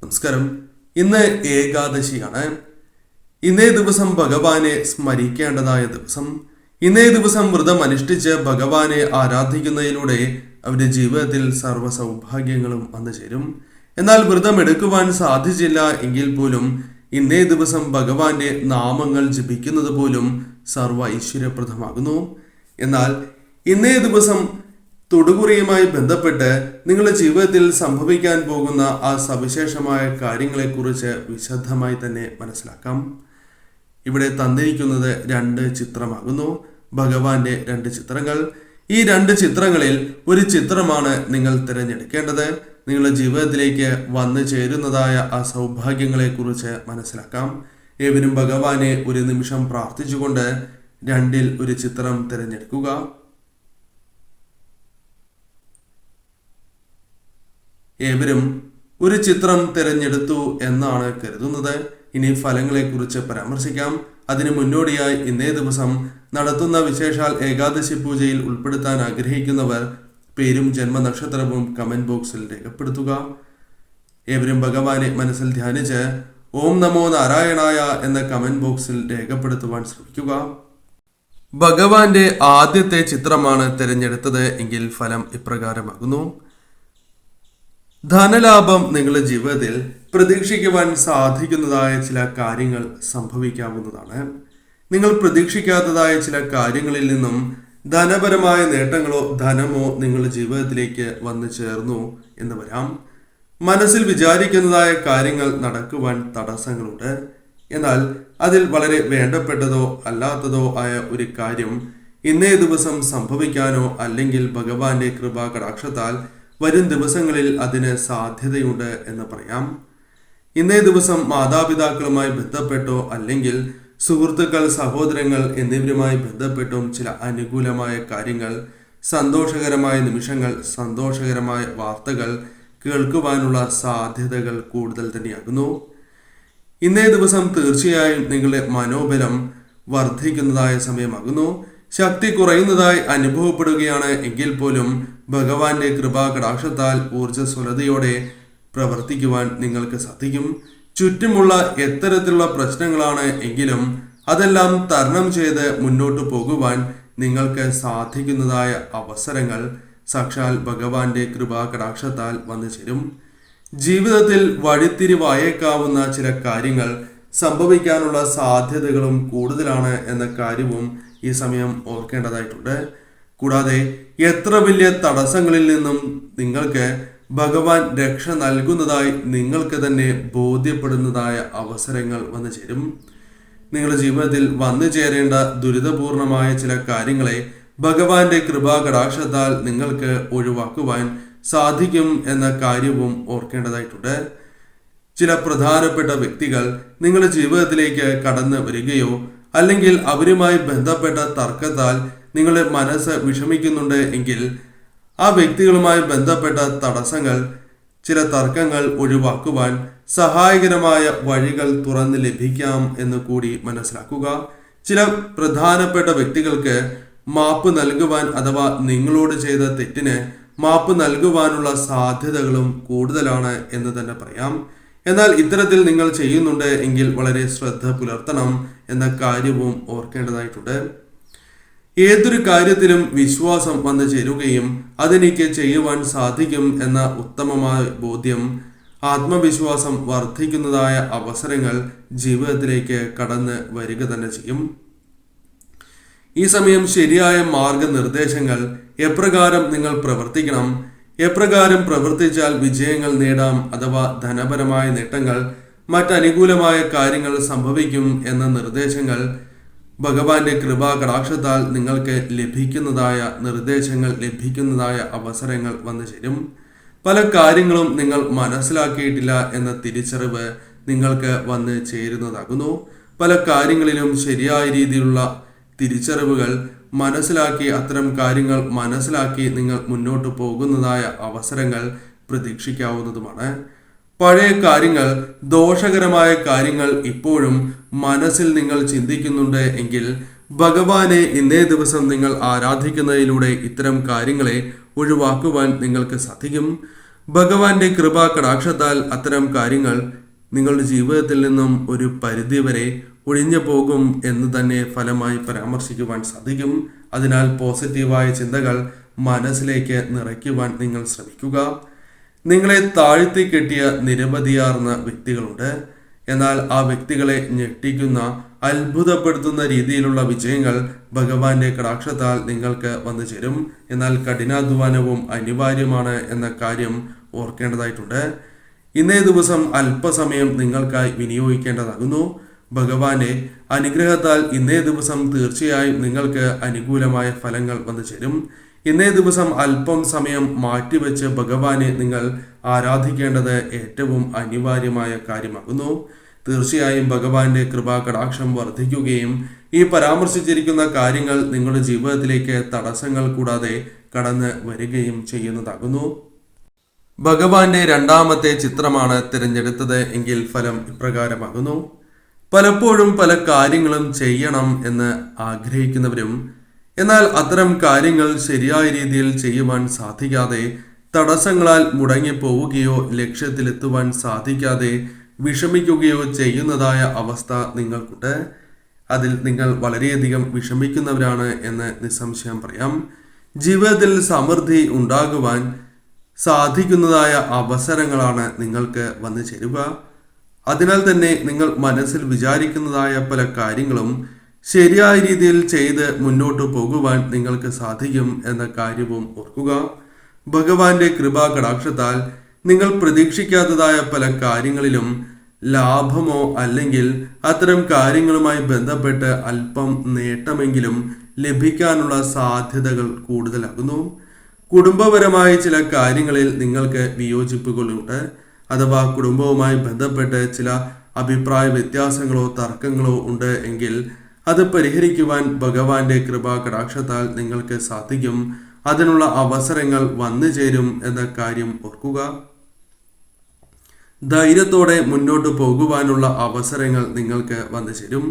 നമസ്കാരം. ഇന്ന് ഏകാദശിയാണ്. ഇന്നേ ദിവസം ഭഗവാനെ സ്മരിക്കേണ്ടതായ ദിവസം. ഇന്നേ ദിവസം വ്രതം അനുഷ്ഠിച്ച് ഭഗവാനെ ആരാധിക്കുന്നതിലൂടെ അവരുടെ ജീവിതത്തിൽ സർവ്വ സൗഭാഗ്യങ്ങളും വന്നു ചേരും. എന്നാൽ വ്രതം എടുക്കുവാൻ സാധിച്ചില്ല എങ്കിൽ പോലും ഇന്നേ ദിവസം ഭഗവാന്റെ നാമങ്ങൾ ജപിക്കുന്നത് പോലും സർവ്വ ഐശ്വര്യപ്രദമാകുന്നു. എന്നാൽ ഇന്നേ ദിവസം തൊടുകുറിയുമായി ബന്ധപ്പെട്ട് നിങ്ങളുടെ ജീവിതത്തിൽ സംഭവിക്കാൻ പോകുന്ന ആ സവിശേഷമായ കാര്യങ്ങളെക്കുറിച്ച് വിശദമായി തന്നെ മനസ്സിലാക്കാം. ഇവിടെ തന്നിരിക്കുന്നത് 2 ചിത്രമാകുന്നു, ഭഗവാന്റെ 2 ചിത്രങ്ങൾ. ഈ 2 ചിത്രങ്ങളിൽ ഒരു ചിത്രമാണ് നിങ്ങൾ തിരഞ്ഞെടുക്കേണ്ടത്. നിങ്ങളുടെ ജീവിതത്തിലേക്ക് വന്നു ചേരുന്നതായ ആ സൗഭാഗ്യങ്ങളെക്കുറിച്ച് മനസ്സിലാക്കാം. ഏവരും ഭഗവാനെ ഒരു നിമിഷം പ്രാർത്ഥിച്ചുകൊണ്ട് 2ൽ ഒരു ചിത്രം തിരഞ്ഞെടുക്കുക. ഏവരും ഒരു ചിത്രം തിരഞ്ഞെടുത്തു എന്നാണ് കരുതുന്നത്. ഇനി ഫലങ്ങളെക്കുറിച്ച് പരാമർശിക്കാം. അതിനു മുന്നോടിയായി ഇന്നേ ദിവസം നടത്തുന്ന വിശേഷാൽ ഏകാദശി പൂജയിൽ ഉൾപ്പെടുത്താൻ ആഗ്രഹിക്കുന്നവർ പേരും ജന്മനക്ഷത്രവും കമന്റ് ബോക്സിൽ രേഖപ്പെടുത്തുക. ഏവരും ഭഗവാനെ മനസ്സിൽ ധ്യാനിച്ച് ഓം നമോ നാരായണായ എന്ന കമന്റ് ബോക്സിൽ രേഖപ്പെടുത്തുവാൻ ശ്രമിക്കുക. ഭഗവാന്റെ ആദ്യത്തെ ചിത്രമാണ് തിരഞ്ഞെടുത്തത് എങ്കിൽ ഫലം ഇപ്രകാരമാകുന്നു. ധനലാഭം നിങ്ങളുടെ ജീവിതത്തിൽ പ്രതീക്ഷിക്കുവാൻ സാധിക്കുന്നതായ ചില കാര്യങ്ങൾ സംഭവിക്കാവുന്നതാണ്. നിങ്ങൾ പ്രതീക്ഷിക്കാത്തതായ ചില കാര്യങ്ങളിൽ നിന്നും ധനപരമായ നേട്ടങ്ങളോ ധനമോ നിങ്ങളുടെ ജീവിതത്തിലേക്ക് വന്നു ചേർന്നു എന്ന് വരാം. മനസ്സിൽ വിചാരിക്കുന്നതായ കാര്യങ്ങൾ നടക്കുവാൻ തടസ്സങ്ങളുണ്ട്. എന്നാൽ അതിൽ വളരെ വേണ്ടപ്പെട്ടതോ അല്ലാത്തതോ ആയ ഒരു കാര്യം ഇന്നേ ദിവസം സംഭവിക്കാനോ അല്ലെങ്കിൽ ഭഗവാന്റെ കൃപാ കടാക്ഷത്താൽ വരും ദിവസങ്ങളിൽ അതിന് സാധ്യതയുണ്ട് എന്ന് പറയാം. ഇന്നേ ദിവസം മാതാപിതാക്കളുമായി ബന്ധപ്പെട്ടോ അല്ലെങ്കിൽ സുഹൃത്തുക്കൾ, സഹോദരങ്ങൾ എന്നിവരുമായി ബന്ധപ്പെട്ടും ചില അനുകൂലമായ കാര്യങ്ങൾ, സന്തോഷകരമായ നിമിഷങ്ങൾ, സന്തോഷകരമായ വാർത്തകൾ കേൾക്കുവാനുള്ള സാധ്യതകൾ കൂടുതൽ തന്നെയാകുന്നു. ഇന്നേ ദിവസം തീർച്ചയായും നിങ്ങളുടെ മനോബലം വർദ്ധിക്കുന്നതായ സമയമാകുന്നു. ശക്തി കുറയുന്നതായി അനുഭവപ്പെടുകയാണ് എങ്കിൽ പോലും ഭഗവാന്റെ കൃപാ കടാക്ഷത്താൽ ഊർജ്ജസ്വലതയോടെ പ്രവർത്തിക്കുവാൻ നിങ്ങൾക്ക് സാധിക്കും. ചുറ്റുമുള്ള എത്തരത്തിലുള്ള പ്രശ്നങ്ങളാണ് എങ്കിലും അതെല്ലാം തരണം ചെയ്ത് മുന്നോട്ട് പോകുവാൻ നിങ്ങൾക്ക് സാധിക്കുന്നതായ അവസരങ്ങൾ സാക്ഷാൽ ഭഗവാന്റെ കൃപാ കടാക്ഷത്താൽ വന്നു ചേരും. ജീവിതത്തിൽ വഴിത്തിരിവായേക്കാവുന്ന ചില കാര്യങ്ങൾ സംഭവിക്കാനുള്ള സാധ്യതകളും കൂടുതലാണ് എന്ന കാര്യവും ഈ സമയം ഓർക്കേണ്ടതായിട്ടുണ്ട്. കൂടാതെ എത്ര വലിയ തടസ്സങ്ങളിൽ നിന്നും നിങ്ങൾക്ക് ഭഗവാൻ രക്ഷ നൽകുന്നതായി നിങ്ങൾക്ക് തന്നെ ബോധ്യപ്പെടുന്നതായ അവസരങ്ങൾ വന്നു ചേരും. നിങ്ങളുടെ ജീവിതത്തിൽ വന്നു ചേരേണ്ട ദുരിതപൂർണമായ ചില കാര്യങ്ങളെ ഭഗവാന്റെ കൃപാ കടാക്ഷത്താൽ നിങ്ങൾക്ക് ഒഴിവാക്കുവാൻ സാധിക്കും എന്ന കാര്യവും ഓർക്കേണ്ടതായിട്ടുണ്ട്. ചില പ്രധാനപ്പെട്ട വ്യക്തികൾ നിങ്ങളുടെ ജീവിതത്തിലേക്ക് കടന്നു വരികയോ അല്ലെങ്കിൽ അവരുമായി ബന്ധപ്പെട്ട തർക്കത്താൽ നിങ്ങളുടെ മനസ്സ് വിഷമിക്കുന്നുണ്ട് എങ്കിൽ ആ വ്യക്തികളുമായി ബന്ധപ്പെട്ട തടസ്സങ്ങൾ, ചില തർക്കങ്ങൾ ഒഴിവാക്കുവാൻ സഹായകരമായ വഴികൾ തുറന്ന് ലഭിക്കാം എന്ന് കൂടി മനസ്സിലാക്കുക. ചില പ്രധാനപ്പെട്ട വ്യക്തികൾക്ക് മാപ്പ് നൽകുവാൻ അഥവാ നിങ്ങളോട് ചെയ്ത തെറ്റിന് മാപ്പ് നൽകുവാനുള്ള സാധ്യതകളും കൂടുതലാണ് എന്ന് തന്നെ പറയാം. എന്നാൽ ഇത്തരത്തിൽ നിങ്ങൾ ചെയ്യുന്നുണ്ട് എങ്കിൽ വളരെ ശ്രദ്ധ പുലർത്തണം എന്ന കാര്യവും ഓർക്കേണ്ടതായിട്ടുണ്ട്. ഏതൊരു കാര്യത്തിലും വിശ്വാസം വന്നു ചേരുകയും അതെനിക്ക് ചെയ്യുവാൻ സാധിക്കും എന്ന ഉത്തമമായ ബോധ്യം, ആത്മവിശ്വാസം വർദ്ധിക്കുന്നതായ അവസരങ്ങൾ ജീവിതത്തിലേക്ക് കടന്ന് വരിക തന്നെ ചെയ്യും. ഈ സമയം ശരിയായ മാർഗനിർദ്ദേശങ്ങൾ, എപ്രകാരം നിങ്ങൾ പ്രവർത്തിക്കണം, എപ്രകാരം പ്രവർത്തിച്ചാൽ വിജയങ്ങൾ നേടാം അഥവാ ധനപരമായ നേട്ടങ്ങൾ, മറ്റനുകൂലമായ കാര്യങ്ങൾ സംഭവിക്കും എന്ന നിർദ്ദേശങ്ങൾ ഭഗവാന്റെ കൃപാ കടാക്ഷത്താൽ നിങ്ങൾക്ക് ലഭിക്കുന്നതായ അവസരങ്ങൾ വന്നു ചേരും. പല കാര്യങ്ങളും നിങ്ങൾ മനസ്സിലാക്കിയിട്ടില്ല എന്ന തിരിച്ചറിവ് നിങ്ങൾക്ക് വന്ന് ചേരുന്നതാകുന്നു. പല കാര്യങ്ങളിലും ശരിയായ രീതിയിലുള്ള തിരിച്ചറിവുകൾ മനസ്സിലാക്കി അത്തരം കാര്യങ്ങൾ മനസ്സിലാക്കി നിങ്ങൾ മുന്നോട്ട് പോകുന്നതായ അവസരങ്ങൾ പ്രതീക്ഷിക്കാവുന്നതുമാണ്. പഴയ കാര്യങ്ങൾ, ദോഷകരമായ കാര്യങ്ങൾ ഇപ്പോഴും മനസ്സിൽ നിങ്ങൾ ചിന്തിക്കുന്നുണ്ട് എങ്കിൽ ഭഗവാനെ ഇന്നേ ദിവസം നിങ്ങൾ ആരാധിക്കുന്നതിലൂടെ ഇത്തരം കാര്യങ്ങളെ ഒഴിവാക്കുവാൻ നിങ്ങൾക്ക് സാധിക്കും. ഭഗവാന്റെ കൃപാ കടാക്ഷത്താൽ അത്തരം കാര്യങ്ങൾ നിങ്ങളുടെ ജീവിതത്തിൽ നിന്നും ഒരു പരിധിവരെ ഒഴിഞ്ഞു പോകും എന്ന് തന്നെ ഫലമായി പരാമർശിക്കുവാൻ സാധിക്കും. അതിനാൽ പോസിറ്റീവായ ചിന്തകൾ മനസ്സിലേക്ക് നിറയ്ക്കുവാൻ നിങ്ങൾ ശ്രമിക്കുക. നിങ്ങളെ താഴ്ത്തി കെട്ടിയ നിരവധിയാർന്ന വ്യക്തികളുണ്ട്. എന്നാൽ ആ വ്യക്തികളെ ഞെട്ടിക്കുന്ന അത്ഭുതപ്പെടുത്തുന്ന രീതിയിലുള്ള വിജയങ്ങൾ ഭഗവാന്റെ കടാക്ഷത്താൽ നിങ്ങൾക്ക് വന്നു ചേരും. എന്നാൽ കഠിനാധ്വാനവും അനിവാര്യമാണ് എന്ന കാര്യം ഓർക്കേണ്ടതായിട്ടുണ്ട്. ഇന്നേ ദിവസം അല്പസമയം നിങ്ങൾക്കായി വിനിയോഗിക്കേണ്ടതാകുന്നു. ഭഗവാന്റെ അനുഗ്രഹത്താൽ ഇന്നേ ദിവസം തീർച്ചയായും നിങ്ങൾക്ക് അനുകൂലമായ ഫലങ്ങൾ വന്നു ചേരും. ഇന്നേ ദിവസം അല്പം സമയം മാറ്റിവെച്ച് ഭഗവാനെ നിങ്ങൾ ആരാധിക്കേണ്ടത് ഏറ്റവും അനിവാര്യമായ കാര്യമാകുന്നു. തീർച്ചയായും ഭഗവാന്റെ കൃപാ കടാക്ഷം വർദ്ധിക്കുകയും ഈ പരാമർശിച്ചിരിക്കുന്ന കാര്യങ്ങൾ നിങ്ങളുടെ ജീവിതത്തിലേക്ക് തടസ്സങ്ങൾ കൂടാതെ കടന്നു വരികയും ചെയ്യുന്നതാകുന്നു. ഭഗവാന്റെ രണ്ടാമത്തെ ചിത്രമാണ് തിരഞ്ഞെടുത്തത് എങ്കിൽ ഫലം ഇപ്രകാരമാകുന്നു. പലപ്പോഴും പല കാര്യങ്ങളും ചെയ്യണം എന്ന് ആഗ്രഹിക്കുന്നവരും എന്നാൽ അത്തരം കാര്യങ്ങൾ ശരിയായ രീതിയിൽ ചെയ്യുവാൻ സാധിക്കാതെ തടസ്സങ്ങളാൽ മുടങ്ങിപ്പോവുകയോ ലക്ഷ്യത്തിലെത്തുവാൻ സാധിക്കാതെ വിഷമിക്കുകയോ ചെയ്യുന്നതായ അവസ്ഥ നിങ്ങൾക്കുണ്ട്. അതിൽ നിങ്ങൾ വളരെയധികം വിഷമിക്കുന്നവരാണ് എന്ന് നിസ്സംശയം പറയാം. ജീവിതത്തിൽ സമൃദ്ധി ഉണ്ടാകുവാൻ സാധിക്കുന്നതായ അവസരങ്ങളാണ് നിങ്ങൾക്ക് വന്നു ചേരുക. അതിനാൽ തന്നെ നിങ്ങൾ മനസ്സിൽ വിചാരിക്കുന്നതായ പല കാര്യങ്ങളും ശരിയായ രീതിയിൽ ചെയ്ത് മുന്നോട്ട് പോകുവാൻ നിങ്ങൾക്ക് സാധിക്കും എന്ന കാര്യവും ഓർക്കുക. ഭഗവാന്റെ കൃപാ കടാക്ഷത്താൽ നിങ്ങൾ പ്രതീക്ഷിക്കാത്തതായ പല കാര്യങ്ങളിലും ലാഭമോ അല്ലെങ്കിൽ അത്തരം കാര്യങ്ങളുമായി ബന്ധപ്പെട്ട് അല്പം നേട്ടമെങ്കിലും ലഭിക്കാനുള്ള സാധ്യതകൾ കൂടുതലാകുന്നു. കുടുംബപരമായ ചില കാര്യങ്ങളിൽ നിങ്ങൾക്ക് വിയോജിപ്പുകളുണ്ട്. അഥവാ കുടുംബവുമായി ബന്ധപ്പെട്ട് ചില അഭിപ്രായ വ്യത്യാസങ്ങളോ തർക്കങ്ങളോ ഉണ്ട് എങ്കിൽ അത് പരിഹരിക്കുവാൻ ഭഗവാന്റെ കൃപാ കടാക്ഷത്താൽ നിങ്ങൾക്ക് സാധിക്കും. അതിനുള്ള അവസരങ്ങൾ വന്നു ചേരും എന്ന കാര്യം ഓർക്കുക. ധൈര്യത്തോടെ മുന്നോട്ട് പോകുവാനുള്ള അവസരങ്ങൾ നിങ്ങൾക്ക് വന്നു ചേരും.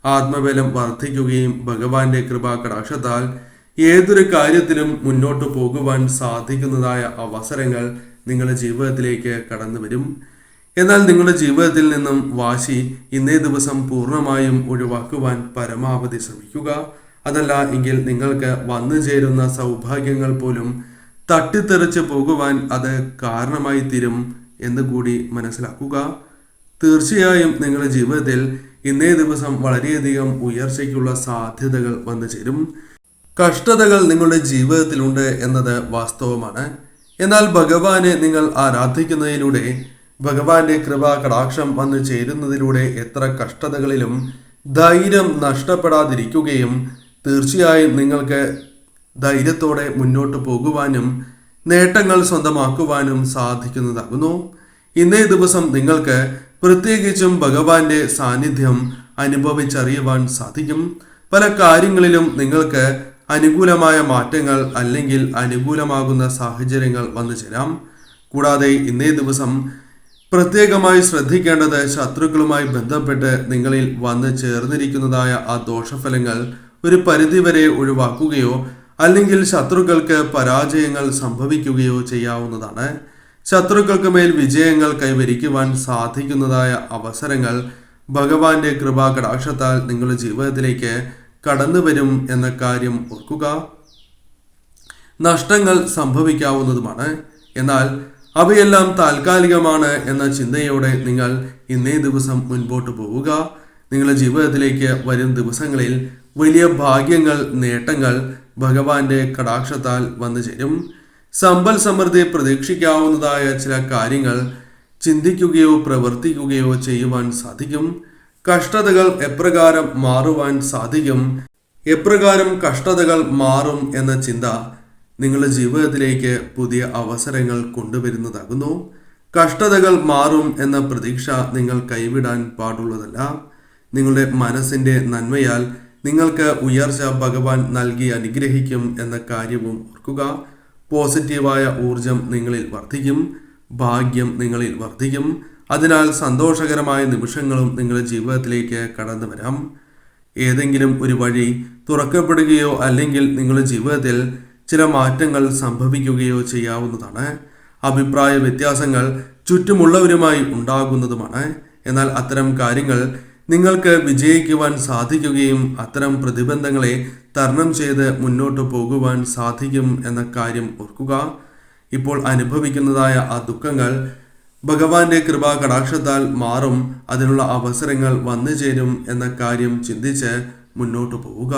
ആത്മബലം വർദ്ധിക്കുകയും ഭഗവാന്റെ കൃപാ കടാക്ഷത്താൽ ഏതൊരു കാര്യത്തിലും മുന്നോട്ട് പോകുവാൻ സാധിക്കുന്നതായ അവസരങ്ങൾ നിങ്ങളുടെ ജീവിതത്തിലേക്ക് കടന്നു വരും. എന്നാൽ നിങ്ങളുടെ ജീവിതത്തിൽ നിന്നും വാശി ഇന്നേ ദിവസം പൂർണ്ണമായും ഒഴിവാക്കുവാൻ പരമാവധി ശ്രമിക്കുക. അതല്ല എങ്കിൽ നിങ്ങൾക്ക് വന്നു ചേരുന്ന സൗഭാഗ്യങ്ങൾ പോലും തട്ടിത്തെറിച്ച് പോകുവാൻ അത് കാരണമായി തീരും എന്ന് കൂടി മനസ്സിലാക്കുക. തീർച്ചയായും നിങ്ങളുടെ ജീവിതത്തിൽ ഇന്നേ ദിവസം വളരെയധികം ഉയർച്ചയ്ക്കുള്ള സാധ്യതകൾ വന്നു ചേരും. കഷ്ടതകൾ നിങ്ങളുടെ ജീവിതത്തിലുണ്ട് എന്നത് വാസ്തവമാണ്. എന്നാൽ ഭഗവാനെ നിങ്ങൾ ആരാധിക്കുന്നതിലൂടെ ഭഗവാന്റെ കൃപാ കടാക്ഷം വന്നു ചേരുന്നതിലൂടെ എത്ര കഷ്ടതകളിലും ധൈര്യം നഷ്ടപ്പെടാതിരിക്കുകയും തീർച്ചയായും നിങ്ങൾക്ക് ധൈര്യത്തോടെ മുന്നോട്ട് പോകുവാനും നേട്ടങ്ങൾ സ്വന്തമാക്കുവാനും സാധിക്കുന്നതാകുന്നു. ഇന്നേ ദിവസം നിങ്ങൾക്ക് പ്രത്യേകിച്ചും ഭഗവാന്റെ സാന്നിധ്യം അനുഭവിച്ചറിയുവാൻ സാധിക്കും. പല കാര്യങ്ങളിലും നിങ്ങൾക്ക് അനുകൂലമായ മാറ്റങ്ങൾ അല്ലെങ്കിൽ അനുകൂലമാകുന്ന സാഹചര്യങ്ങൾ വന്നു ചേരാം. കൂടാതെ ഇന്നേ ദിവസം പ്രത്യേകമായി ശ്രദ്ധിക്കേണ്ടത് ശത്രുക്കളുമായി ബന്ധപ്പെട്ട് നിങ്ങളിൽ വന്ന് ചേർന്നിരിക്കുന്നതായ ആ ദോഷഫലങ്ങൾ ഒരു പരിധിവരെ ഒഴിവാക്കുകയോ അല്ലെങ്കിൽ ശത്രുക്കൾക്ക് പരാജയങ്ങൾ സംഭവിക്കുകയോ ചെയ്യാവുന്നതാണ്. ശത്രുക്കൾക്ക് മേൽ വിജയങ്ങൾ കൈവരിക്കുവാൻ സാധിക്കുന്നതായ അവസരങ്ങൾ ഭഗവാന്റെ കൃപാ കടാക്ഷത്താൽ നിങ്ങളുടെ ജീവിതത്തിലേക്ക് കടന്നു വരും എന്ന കാര്യം ഓർക്കുക. നഷ്ടങ്ങൾ സംഭവിക്കാവുന്നതുമാണ്. എന്നാൽ അവയെല്ലാം താൽക്കാലികമാണ് എന്ന ചിന്തയോടെ നിങ്ങൾ ഇന്നേ ദിവസം മുൻപോട്ട് പോവുക. നിങ്ങളുടെ ജീവിതത്തിലേക്ക് വരും ദിവസങ്ങളിൽ വലിയ ഭാഗ്യങ്ങൾ നേട്ടങ്ങൾ ഭഗവാന്റെ കടാക്ഷത്താൽ വന്നു ചേരും. സമ്പൽ സമൃദ്ധി പ്രതീക്ഷിക്കാവുന്നതായ ചില കാര്യങ്ങൾ ചിന്തിക്കുകയോ പ്രവർത്തിക്കുകയോ ചെയ്യുവാൻ സാധിക്കും. കഷ്ടതകൾ എപ്രകാരം മാറുവാൻ സാധിക്കും, എപ്രകാരം കഷ്ടതകൾ മാറും എന്ന ചിന്ത നിങ്ങളുടെ ജീവിതത്തിലേക്ക് പുതിയ അവസരങ്ങൾ കൊണ്ടുവരുന്നതാകുന്നു. കഷ്ടതകൾ മാറും എന്ന പ്രതീക്ഷ നിങ്ങൾ കൈവിടാൻ പാടുള്ളതല്ല. നിങ്ങളുടെ മനസ്സിൻ്റെ നന്മയാൽ നിങ്ങൾക്ക് ഉയർച്ച ഭഗവാൻ നൽകി അനുഗ്രഹിക്കും എന്ന കാര്യവും ഓർക്കുക. പോസിറ്റീവായ ഊർജം നിങ്ങളിൽ വർദ്ധിക്കും, ഭാഗ്യം നിങ്ങളിൽ വർദ്ധിക്കും. അതിനാൽ സന്തോഷകരമായ നിമിഷങ്ങളും നിങ്ങളുടെ ജീവിതത്തിലേക്ക് കടന്നു വരാം. ഏതെങ്കിലും ഒരു വഴി തുറക്കപ്പെടുകയോ അല്ലെങ്കിൽ നിങ്ങളുടെ ജീവിതത്തിൽ ചില മാറ്റങ്ങൾ സംഭവിക്കുകയോ ചെയ്യാവുന്നതാണ്. അഭിപ്രായ വ്യത്യാസങ്ങൾ ചുറ്റുമുള്ളവരുമായി ഉണ്ടാകുന്നതുമാണ്. എന്നാൽ അത്തരം കാര്യങ്ങൾ നിങ്ങൾക്ക് വിജയിക്കുവാൻ സാധിക്കുകയും അത്തരം പ്രതിബന്ധങ്ങളെ തരണം ചെയ്ത് മുന്നോട്ട് പോകുവാൻ സാധിക്കും എന്ന കാര്യം ഓർക്കുക. ഇപ്പോൾ അനുഭവിക്കുന്നതായ ആ ദുഃഖങ്ങൾ ഭഗവാന്റെ കൃപാ കടാക്ഷത്താൽ മാറും. അതിനുള്ള അവസരങ്ങൾ വന്നു ചേരും എന്ന കാര്യം ചിന്തിച്ച് മുന്നോട്ട് പോവുക.